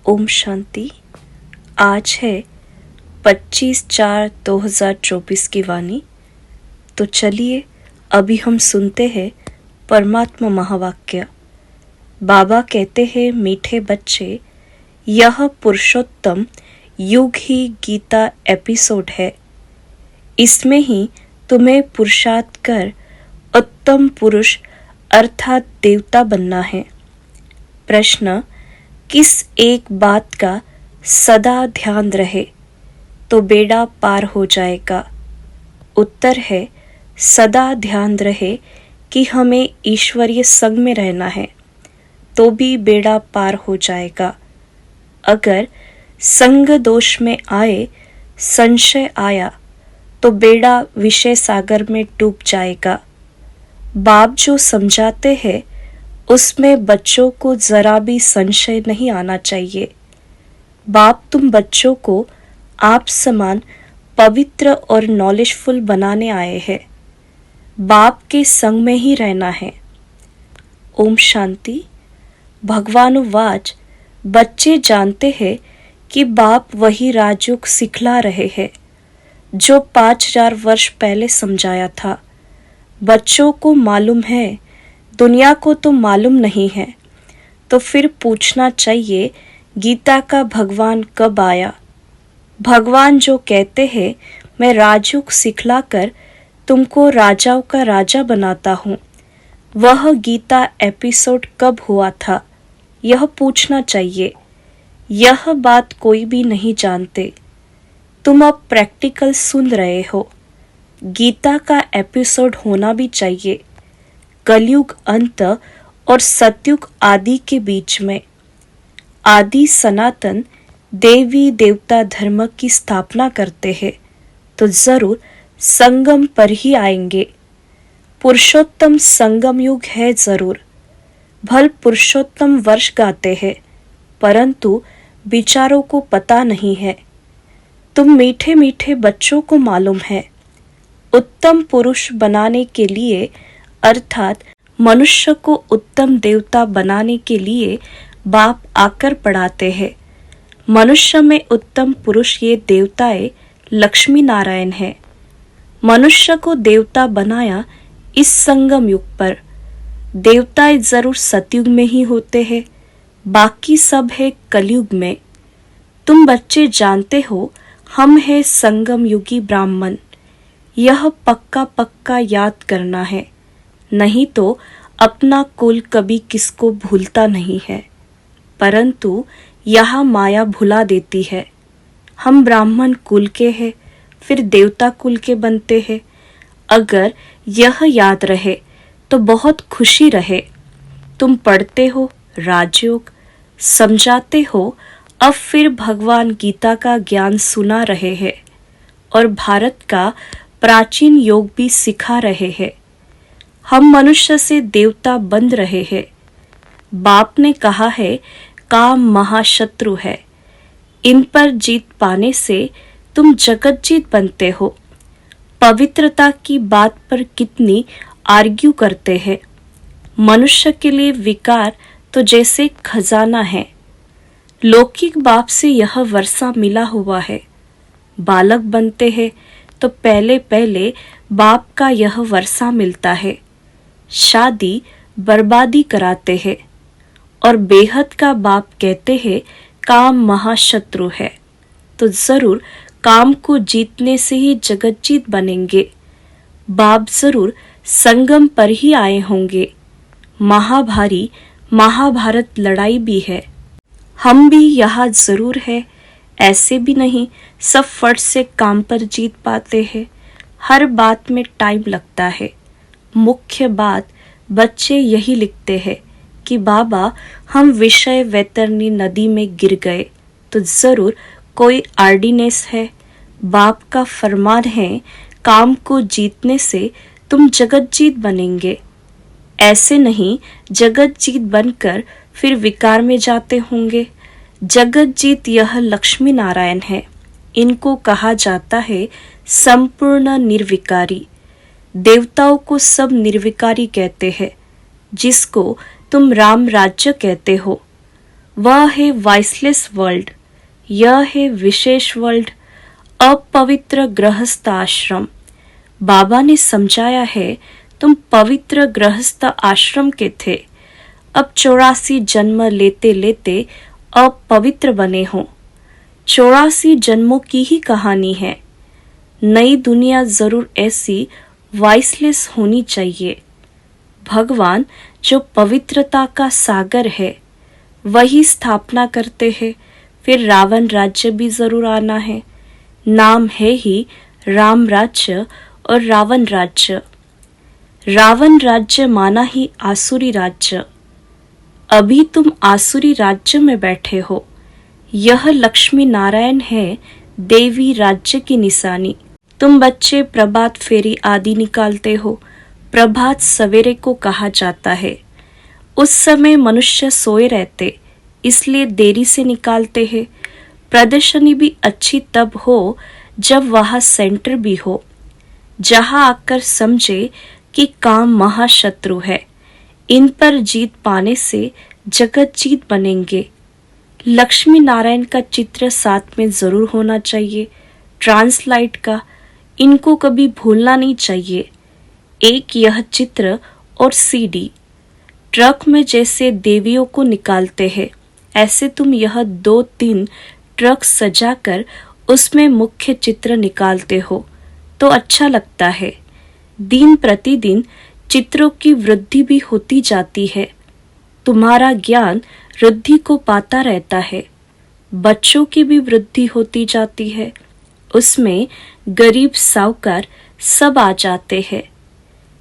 ओम शांति। आज है 25/4/2024 की वाणी। तो चलिए अभी हम सुनते हैं परमात्मा महावाक्य। बाबा कहते हैं, मीठे बच्चे, यह पुरुषोत्तम युग ही गीता एपिसोड है। इसमें ही तुम्हें पुरुषार्थ कर उत्तम पुरुष अर्थात देवता बनना है। प्रश्न, किस एक बात का सदा ध्यान रहे तो बेड़ा पार हो जाएगा? उत्तर है, सदा ध्यान रहे कि हमें ईश्वरीय संग में रहना है तो भी बेड़ा पार हो जाएगा। अगर संग दोष में आए, संशय आया तो बेड़ा विषय सागर में डूब जाएगा। बाप जो समझाते हैं उसमें बच्चों को जरा भी संशय नहीं आना चाहिए। बाप तुम बच्चों को आप समान पवित्र और नॉलेजफुल बनाने आए हैं। बाप के संग में ही रहना है। ओम शांति। भगवानुवाच, बच्चे जानते हैं कि बाप वही राजयोग सिखला रहे हैं जो 5000 वर्ष पहले समझाया था। बच्चों को मालूम है, दुनिया को तो मालूम नहीं है, तो फिर पूछना चाहिए गीता का भगवान कब आया? भगवान जो कहते हैं, मैं राजयोग सिखलाकर तुमको राजाओं का राजा बनाता हूँ, वह गीता एपिसोड कब हुआ था? यह पूछना चाहिए। यह बात कोई भी नहीं जानते। तुम अब प्रैक्टिकल सुन रहे हो। गीता का एपिसोड होना भी चाहिए। कलयुग अंत और सतयुग आदि के बीच में। आदि सनातन देवी देवता धर्म की स्थापना करते हैं तो जरूर संगम पर ही आएंगे। पुरुषोत्तम संगम युग है जरूर। भल पुरुषोत्तम वर्ष गाते हैं, परंतु विचारों को पता नहीं है। तुम मीठे मीठे बच्चों को मालूम है, उत्तम पुरुष बनाने के लिए अर्थात मनुष्य को उत्तम देवता बनाने के लिए बाप आकर पढ़ाते हैं। मनुष्य में उत्तम पुरुष ये देवताएं लक्ष्मी नारायण है। मनुष्य को देवता बनाया इस संगम युग पर। देवताएं जरूर सतयुग में ही होते हैं, बाकी सब है कलयुग में। तुम बच्चे जानते हो, हम है संगम युगी ब्राह्मण। यह पक्का पक्का याद करना है, नहीं तो अपना कुल कभी किसको भूलता नहीं है। परंतु यहाँ माया भुला देती है। हम ब्राह्मण कुल के हैं, फिर देवता कुल के बनते हैं। अगर यह याद रहे तो बहुत खुशी रहे। तुम पढ़ते हो राजयोग, समझाते हो, अब फिर भगवान गीता का ज्ञान सुना रहे हैं और भारत का प्राचीन योग भी सिखा रहे हैं। हम मनुष्य से देवता बन रहे हैं। बाप ने कहा है, काम महाशत्रु है। इन पर जीत पाने से तुम जगत जीत बनते हो। पवित्रता की बात पर कितनी आर्ग्यू करते हैं। मनुष्य के लिए विकार तो जैसे खजाना है। लौकिक बाप से यह वर्षा मिला हुआ है। बालक बनते हैं तो पहले पहले बाप का यह वर्षा मिलता है। शादी बर्बादी कराते हैं और बेहद का बाप कहते हैं काम महाशत्रु है। तो जरूर काम को जीतने से ही जगत जीत बनेंगे। बाप जरूर संगम पर ही आए होंगे। महाभारी महाभारत लड़ाई भी है। हम भी यहाँ जरूर है। ऐसे भी नहीं सब फट से काम पर जीत पाते हैं। हर बात में टाइम लगता है। मुख्य बात बच्चे यही लिखते हैं कि बाबा हम विषय वैतरणी नदी में गिर गए, तो जरूर कोई आर्डिनेंस है। बाप का फरमान है, काम को जीतने से तुम जगत जीत बनेंगे। ऐसे नहीं जगत जीत बनकर फिर विकार में जाते होंगे। जगत जीत यह लक्ष्मी नारायण है। इनको कहा जाता है संपूर्ण निर्विकारी। देवताओं को सब निर्विकारी कहते हैं, जिसको तुम राम राज्य कहते हो। वह है वाइसलेस वर्ल्ड, यह है विशेष वर्ल्ड, अपवित्र गृहस्थ आश्रम। बाबा ने समझाया है तुम पवित्र गृहस्थ आश्रम के थे, अब 84 जन्म लेते लेते अपवित्र बने हो। 84 जन्मों की ही कहानी है। नई दुनिया जरूर ऐसी वाइसलेस होनी चाहिए। भगवान जो पवित्रता का सागर है वही स्थापना करते हैं, फिर रावण राज्य भी जरूर आना है। नाम है ही राम राज्य और रावण राज्य। रावण राज्य माना ही आसुरी राज्य। अभी तुम आसुरी राज्य में बैठे हो। यह लक्ष्मी नारायण है देवी राज्य की निशानी। तुम बच्चे प्रभात फेरी आदि निकालते हो। प्रभात सवेरे को कहा जाता है। उस समय मनुष्य सोए रहते, इसलिए देरी से निकालते हैं। प्रदर्शनी भी अच्छी तब हो जब वहां सेंटर भी हो, जहां आकर समझे कि काम महाशत्रु है, इन पर जीत पाने से जगत जीत बनेंगे। लक्ष्मी नारायण का चित्र साथ में जरूर होना चाहिए, ट्रांसलाइट का, इनको कभी भूलना नहीं चाहिए। एक यह चित्र और सीडी। ट्रक में जैसे देवियों को निकालते हैं, ऐसे तुम यह 2-3 ट्रक सजाकर उसमें मुख्य चित्र निकालते हो तो अच्छा लगता है। दिन प्रतिदिन चित्रों की वृद्धि भी होती जाती है। तुम्हारा ज्ञान वृद्धि को पाता रहता है। बच्चों की भी वृद्धि होती जाती है। उसमें गरीब साहूकार सब आ जाते हैं।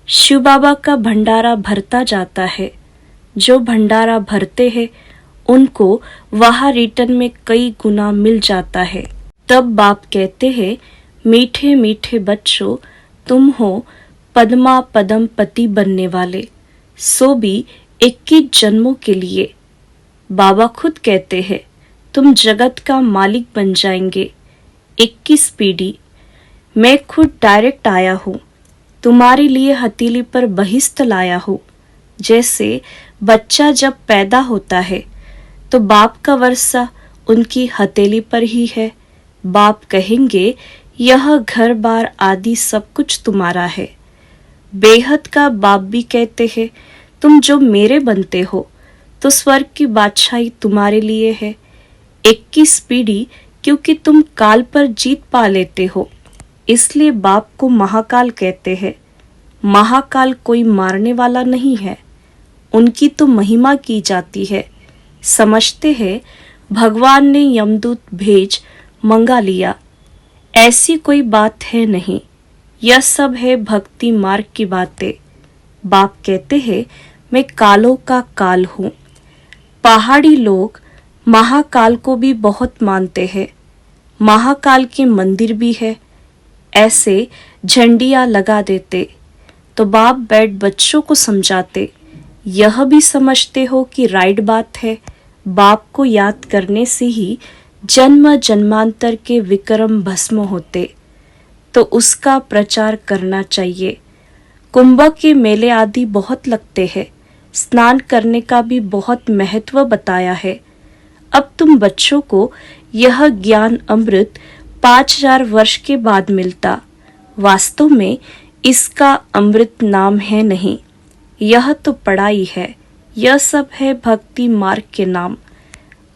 शिव बाबा का भंडारा भरता जाता है। जो भंडारा भरते हैं उनको वहां रिटर्न में कई गुना मिल जाता है। तब बाप कहते हैं, मीठे मीठे बच्चों, तुम हो पद्मा पदम पति बनने वाले, सो भी 21 जन्मों के लिए। बाबा खुद कहते हैं, तुम जगत का मालिक बन जाएंगे। 21 पीढ़ी। मैं खुद डायरेक्ट आया हूँ, तुम्हारे लिए हथेली पर बहिश्त लाया हूँ। जैसे बच्चा जब पैदा होता है तो बाप का वर्षा उनकी हथेली पर ही है। बाप कहेंगे, यह घर बार आदि सब कुछ तुम्हारा है। बेहद का बाप भी कहते हैं, तुम जो मेरे बनते हो तो स्वर्ग की बादशाही तुम्हारे लिए है। 21 पीढ़ी, क्योंकि तुम काल पर जीत पा लेते हो, इसलिए बाप को महाकाल कहते हैं। महाकाल कोई मारने वाला नहीं है, उनकी तो महिमा की जाती है। समझते हैं भगवान ने यमदूत भेज मंगा लिया, ऐसी कोई बात है नहीं। यह सब है भक्ति मार्ग की बातें। बाप कहते हैं, मैं कालों का काल हूँ। पहाड़ी लोग महाकाल को भी बहुत मानते हैं। महाकाल के मंदिर भी है। ऐसे झंडियाँ लगा देते तो बाप बैठ बच्चों को समझाते। यह भी समझते हो कि राइट बात है। बाप को याद करने से ही जन्म जन्मांतर के विक्रम भस्म होते, तो उसका प्रचार करना चाहिए। कुंभ के मेले आदि बहुत लगते हैं। स्नान करने का भी बहुत महत्व बताया है। अब तुम बच्चों को यह ज्ञान अमृत 5000 वर्ष के बाद मिलता। वास्तव में इसका अमृत नाम है नहीं, यह तो पढ़ाई है। यह सब है भक्ति मार्ग के नाम।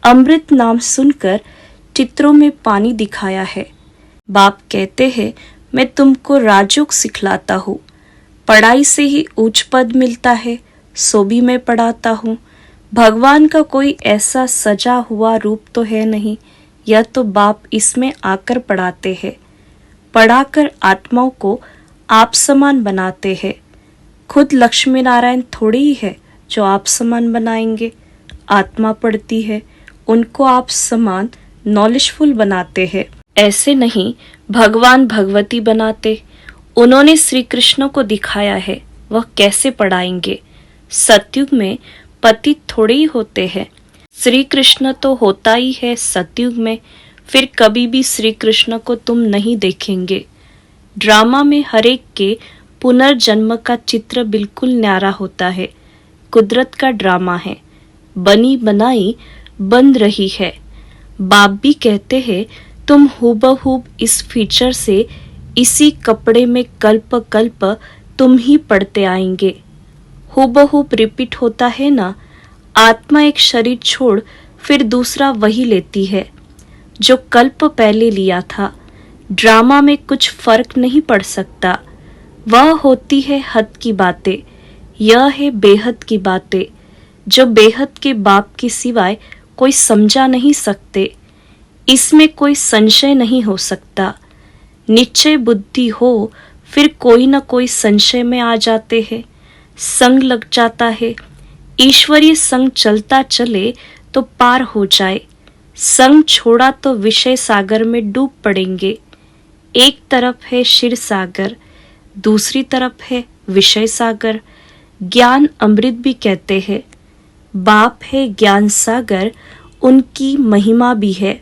अमृत नाम सुनकर चित्रों में पानी दिखाया है। बाप कहते हैं, मैं तुमको राजयोग सिखलाता हूँ। पढ़ाई से ही उच्च पद मिलता है, सो भी मैं पढ़ाता हूँ। भगवान का कोई ऐसा सजा हुआ रूप तो है नहीं, यह तो बाप इसमें आकर पढ़ाते हैं। पढ़ाकर आत्माओं को आप समान बनाते हैं। खुद लक्ष्मी नारायण थोड़ी ही है जो आप समान बनाएंगे। आत्मा पढ़ती है, उनको आप समान नॉलेजफुल बनाते हैं। ऐसे नहीं भगवान भगवती बनाते। उन्होंने श्री कृष्ण को दिखाया है, वह कैसे पढ़ाएंगे। सतयुग में पतित थोड़े ही होते हैं। श्री कृष्ण तो होता ही है सतयुग में, फिर कभी भी श्री कृष्ण को तुम नहीं देखेंगे। ड्रामा में हर एक के पुनर्जन्म का चित्र बिल्कुल न्यारा होता है। कुदरत का ड्रामा है। बनी बनाई बन रही है। बाप भी कहते हैं तुम हूबहूब इस फीचर से इसी कपड़े में कल्प कल्प तुम ही पढ़ते आएंगे। हूबहूब रिपीट होता है ना। आत्मा एक शरीर छोड़ फिर दूसरा वही लेती है जो कल्प पहले लिया था। ड्रामा में कुछ फर्क नहीं पड़ सकता। वह होती है हद की बातें, यह है बेहद की बातें जो बेहद के बाप के सिवाय कोई समझा नहीं सकते। इसमें कोई संशय नहीं हो सकता। निश्चय बुद्धि हो फिर कोई न कोई संशय में आ जाते हैं, संग लग जाता है। ईश्वरीय संग चलता चले तो पार हो जाए, संग छोड़ा तो विषय सागर में डूब पड़ेंगे। एक तरफ है क्षीर सागर, दूसरी तरफ है विषय सागर। ज्ञान अमृत भी कहते हैं। बाप है ज्ञान सागर, उनकी महिमा भी है।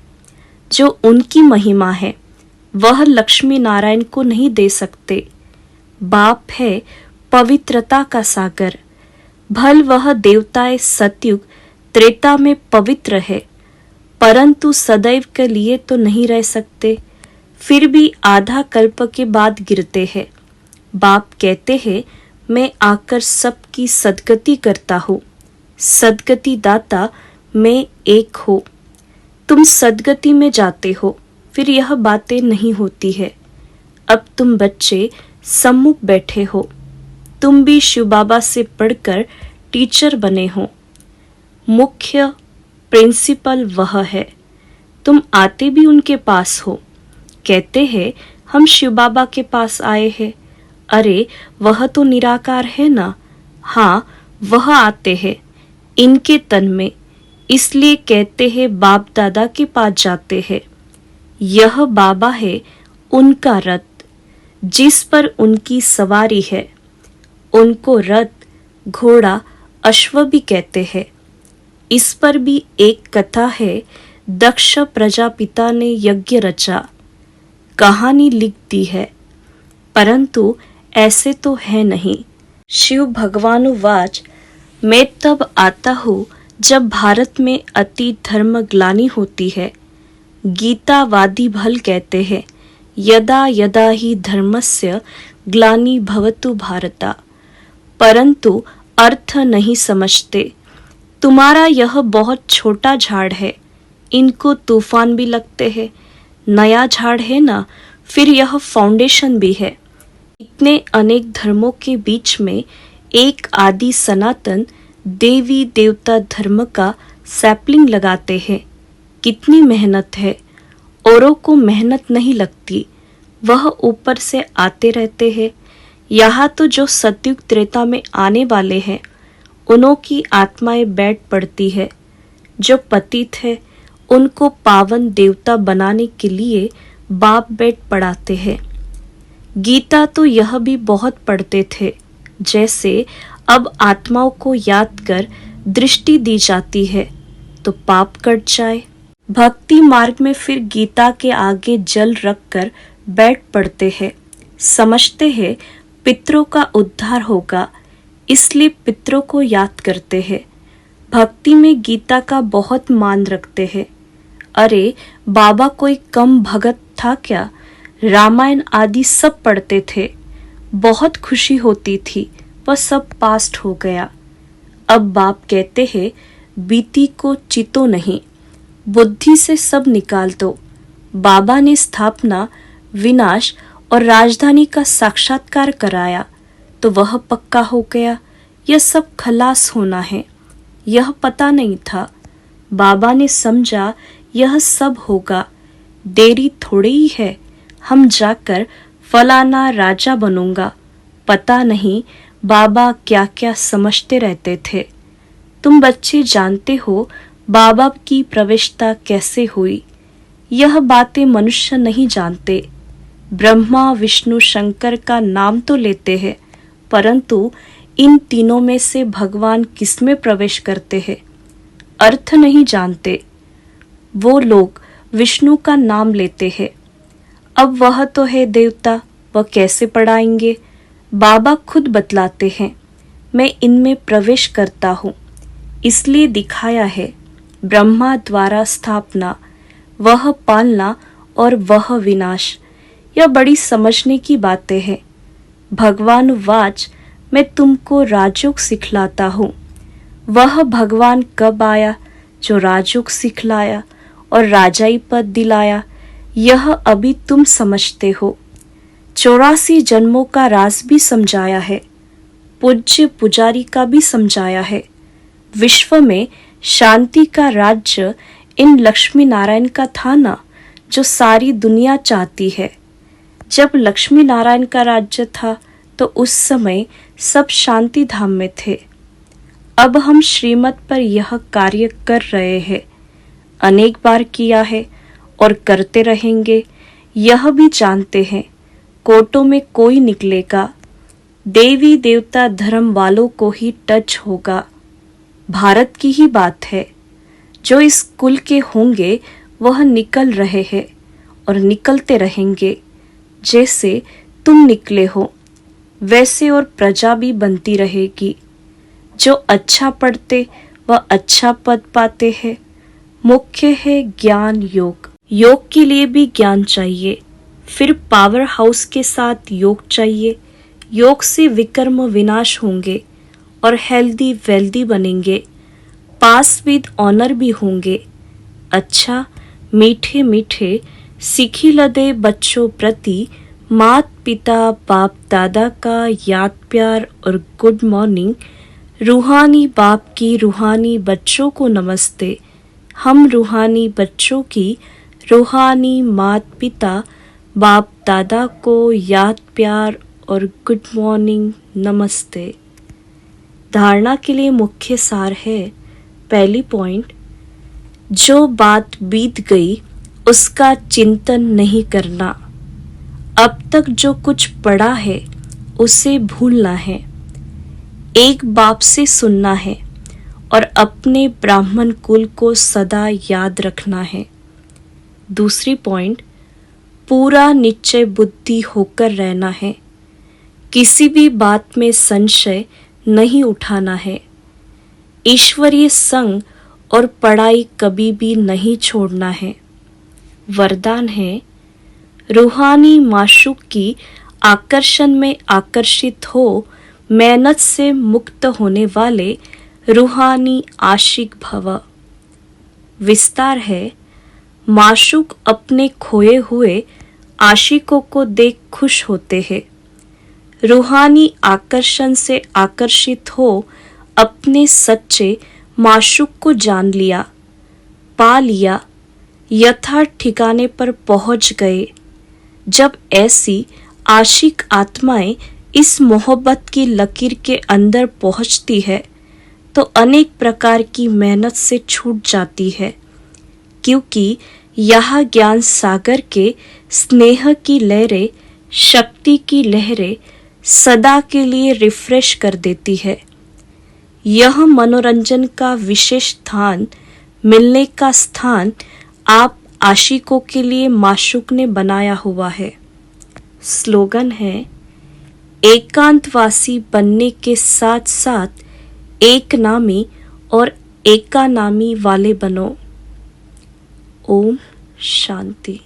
जो उनकी महिमा है वह लक्ष्मी नारायण को नहीं दे सकते। बाप है पवित्रता का सागर। भल वह देवताएं सतयुग त्रेता में पवित्र है, परंतु सदैव के लिए तो नहीं रह सकते, फिर भी आधा कल्प के बाद गिरते हैं। बाप कहते हैं मैं आकर सबकी सदगति करता हूँ। सदगति दाता मैं एक हो। तुम सदगति में जाते हो, फिर यह बातें नहीं होती है। अब तुम बच्चे सम्मुख बैठे हो, तुम भी शिव बाबा से पढ़कर टीचर बने हो। मुख्य प्रिंसिपल वह है। तुम आते भी उनके पास हो। कहते हैं हम शिव बाबा के पास आए हैं। अरे वह तो निराकार है ना। हाँ, वह आते हैं इनके तन में, इसलिए कहते हैं बाप दादा के पास जाते हैं। यह बाबा है उनका रथ, जिस पर उनकी सवारी है। उनको रथ, घोड़ा, अश्व भी कहते हैं। इस पर भी एक कथा है। दक्ष प्रजापिता ने यज्ञ रचा, कहानी लिख दी है, परंतु ऐसे तो है नहीं। शिव भगवानुवाच मैं तब आता हूँ जब भारत में अति धर्म ग्लानि होती है। गीतावादी भल कहते हैं यदा यदा ही धर्मस्य ग्लानि भवतु भारता, परंतु अर्थ नहीं समझते। तुम्हारा यह बहुत छोटा झाड़ है, इनको तूफान भी लगते हैं। नया झाड़ है ना, फिर यह फाउंडेशन भी है। इतने अनेक धर्मों के बीच में एक आदि सनातन देवी देवता धर्म का सैपलिंग लगाते हैं। कितनी मेहनत है। औरों को मेहनत नहीं लगती, वह ऊपर से आते रहते हैं। यहाँ तो जो सतयुग त्रेता में आने वाले हैं उन्हों की आत्माएं बैठ पड़ती है। जो पतित है उनको पावन देवता बनाने के लिए बाप बैठ पढ़ाते हैं। गीता तो यह भी बहुत पढ़ते थे, जैसे अब आत्माओं को याद कर दृष्टि दी जाती है तो पाप कट जाए। भक्ति मार्ग में फिर गीता के आगे जल रख कर बैठ पड़ते हैं। समझते हैं पितरों का उद्धार होगा, इसलिए पितरों को याद करते हैं। भक्ति में गीता का बहुत मान रखते हैं। अरे बाबा कोई कम भगत था क्या? रामायण आदि सब पढ़ते थे। बहुत खुशी होती थी, वह सब पास्ट हो गया। अब बाप कहते हैं बीती को चितो नहीं, बुद्धि से सब निकाल दो। बाबा ने स्थापना, विनाश और राजधानी का साक्षात्कार कराया तो वह पक्का हो गया। यह सब खलास होना है। यह पता नहीं था। बाबा ने समझा यह सब होगा, देरी थोड़ी ही है। हम जाकर फलाना राजा बनूंगा। पता नहीं बाबा क्या क्या समझते रहते थे। तुम बच्चे जानते हो बाबा की प्रविष्टता कैसे हुई। यह बातें मनुष्य नहीं जानते। ब्रह्मा विष्णु शंकर का नाम तो लेते हैं, परंतु इन तीनों में से भगवान किसमें प्रवेश करते हैं अर्थ नहीं जानते। वो लोग विष्णु का नाम लेते हैं। अब वह तो है देवता, वह कैसे पढ़ाएंगे? बाबा खुद बतलाते हैं मैं इनमें प्रवेश करता हूँ, इसलिए दिखाया है। ब्रह्मा द्वारा स्थापना, वह पालना और वह विनाश। यह बड़ी समझने की बातें हैं। भगवान वाच, मैं तुमको राजयोग सिखलाता हूँ। वह भगवान कब आया जो राजयोग सिखलाया और राजाई पद दिलाया, यह अभी तुम समझते हो। 84 जन्मों का राज भी समझाया है, पूज्य पुजारी का भी समझाया है। विश्व में शांति का राज्य इन लक्ष्मी नारायण का था ना, जो सारी दुनिया चाहती है। जब लक्ष्मी नारायण का राज्य था तो उस समय सब शांति धाम में थे। अब हम श्रीमत पर यह कार्य कर रहे हैं, अनेक बार किया है और करते रहेंगे। यह भी जानते हैं कोर्टों में कोई निकलेगा, देवी देवता धर्म वालों को ही टच होगा। भारत की ही बात है, जो इस कुल के होंगे वह निकल रहे हैं और निकलते रहेंगे। जैसे तुम निकले हो वैसे और प्रजा भी बनती रहेगी। जो अच्छा पढ़ते वह अच्छा पद पाते हैं। मुख्य है ज्ञान योग। योग के लिए भी ज्ञान चाहिए, फिर पावर हाउस के साथ योग चाहिए। योग से विकर्म विनाश होंगे और हेल्दी वेल्दी बनेंगे, पास विद ऑनर भी होंगे। अच्छा, मीठे मीठे सीखी लदे बच्चों प्रति मात पिता बाप दादा का याद प्यार और गुड मॉर्निंग। रूहानी बाप की रूहानी बच्चों को नमस्ते। हम रूहानी बच्चों की रूहानी मात पिता बाप दादा को याद प्यार और गुड मॉर्निंग नमस्ते। धारणा के लिए मुख्य सार है। पहली पॉइंट, जो बात बीत गई उसका चिंतन नहीं करना। अब तक जो पढ़ा पड़ा है उसे भूलना है। एक बाप से सुनना है और अपने ब्राह्मण कुल को सदा याद रखना है। दूसरी पॉइंट, पूरा निश्चय बुद्धि होकर रहना है। किसी भी बात में संशय नहीं उठाना है। ईश्वरीय संग और पढ़ाई कभी भी नहीं छोड़ना है। वरदान है, रूहानी माशूक की आकर्षण में आकर्षित हो, मेहनत से मुक्त होने वाले रूहानी आशिक भव। विस्तार है, माशूक अपने खोए हुए आशिकों को देख खुश होते हैं। रूहानी आकर्षण से आकर्षित हो अपने सच्चे माशूक को जान लिया, पा लिया, यथार्थ ठिकाने पर पहुंच गए। जब ऐसी आशिक आत्माएं इस मोहब्बत की लकीर के अंदर पहुंचती है तो अनेक प्रकार की मेहनत से छूट जाती है, क्योंकि यह ज्ञान सागर के स्नेह की लहरें, शक्ति की लहरें सदा के लिए रिफ्रेश कर देती है। यह मनोरंजन का विशेष स्थान, मिलने का स्थान आप आशिकों के लिए माशूक ने बनाया हुआ है। स्लोगन है, एकांतवासी बनने के साथ साथ एक नामी और एकानामी वाले बनो। ओम शांति।